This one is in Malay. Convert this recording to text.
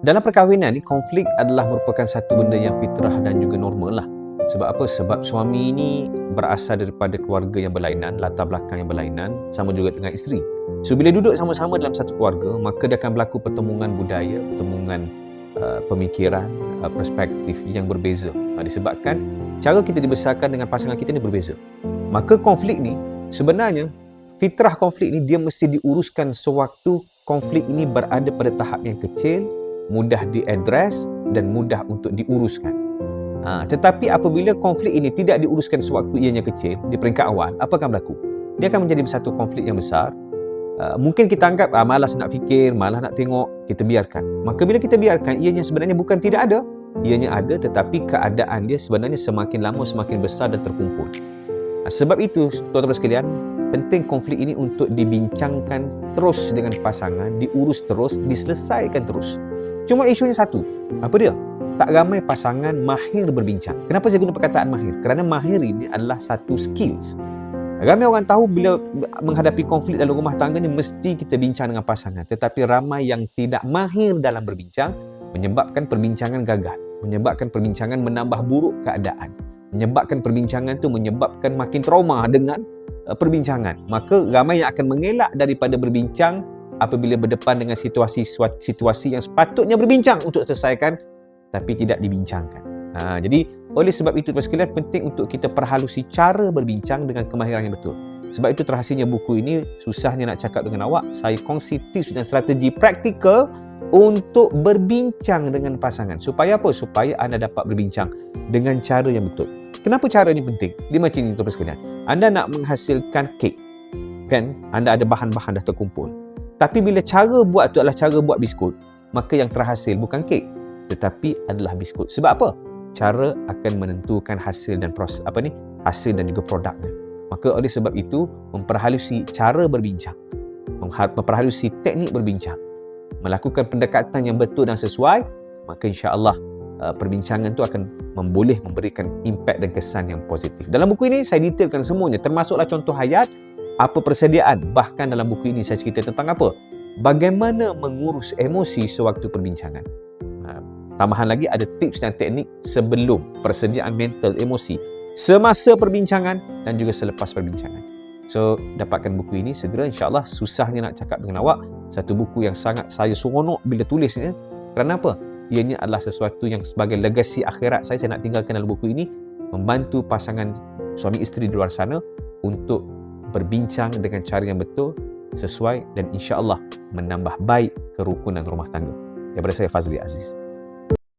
Dalam perkahwinan ni, konflik adalah merupakan satu benda yang fitrah dan juga normal lah. Sebab apa? Sebab suami ini berasal daripada keluarga yang berlainan, latar belakang yang berlainan, sama juga dengan isteri. So, bila duduk sama-sama dalam satu keluarga, maka dia akan berlaku pertemuan budaya, pertemuan pemikiran, perspektif yang berbeza. Disebabkan cara kita dibesarkan dengan pasangan kita ni berbeza. Maka konflik ni, sebenarnya, fitrah konflik ni dia mesti diuruskan sewaktu konflik ini berada pada tahap yang kecil, mudah diadres dan mudah untuk diuruskan. Tetapi apabila konflik ini tidak diuruskan sewaktu ianya kecil, di peringkat awal, apa akan berlaku? Dia akan menjadi satu konflik yang besar. Mungkin kita anggap malas nak fikir, malas nak tengok, kita biarkan. Maka bila kita biarkan, ianya sebenarnya bukan tidak ada. Ianya ada, tetapi keadaan dia sebenarnya semakin lama semakin besar dan terkumpul. Sebab itu, tuan-tuan sekalian, penting konflik ini untuk dibincangkan terus dengan pasangan, diurus terus, diselesaikan terus. Cuma isunya satu. Apa dia? Tak ramai pasangan mahir berbincang. Kenapa saya guna perkataan mahir? Kerana mahir ini adalah satu skills. Ramai orang tahu bila menghadapi konflik dalam rumah tangga ni mesti kita bincang dengan pasangan. Tetapi ramai yang tidak mahir dalam berbincang menyebabkan perbincangan gagal. Menyebabkan perbincangan menambah buruk keadaan. Menyebabkan perbincangan tu menyebabkan makin trauma dengan perbincangan. Maka ramai yang akan mengelak daripada berbincang apabila berdepan dengan situasi yang sepatutnya berbincang untuk selesaikan tapi tidak dibincangkan. Jadi oleh sebab itu tuan sekalian, penting untuk kita perhalusi cara berbincang dengan kemahiran yang betul. Sebab itu terhasilnya buku ini, susahnya nak cakap dengan awak, saya kongsi tips dan strategi praktikal untuk berbincang dengan pasangan. Supaya apa? Supaya anda dapat berbincang dengan cara yang betul. Kenapa cara ini penting? Dia macam ini tuan sekalian. Anda nak menghasilkan kek, kan? Anda ada bahan-bahan dah terkumpul. Tapi bila cara buat tu adalah cara buat biskut, maka yang terhasil bukan kek, tetapi adalah biskut. Sebab apa? Cara akan menentukan hasil dan hasil dan juga produknya. Maka oleh sebab itu, memperhalusi cara berbincang, memperhalusi teknik berbincang, melakukan pendekatan yang betul dan sesuai, maka insya-Allah perbincangan itu akan boleh memberikan impak dan kesan yang positif. Dalam buku ini saya detailkan semuanya, termasuklah contoh hayat, apa persediaan. Bahkan dalam buku ini saya cerita tentang apa? Bagaimana mengurus emosi sewaktu perbincangan. Tambahan lagi ada tips dan teknik sebelum, persediaan mental, emosi, semasa perbincangan dan juga selepas perbincangan. So, dapatkan buku ini segera, insya-Allah. Susahnya nak cakap dengan awak, satu buku yang sangat saya seronok bila tulisnya. Kerana apa? Ianya adalah sesuatu yang sebagai legasi akhirat saya nak tinggalkan dalam buku ini, membantu pasangan suami isteri di luar sana untuk berbincang dengan cara yang betul, sesuai dan insya-Allah menambah baik kerukunan rumah tangga. Daripada saya, Fazli Aziz.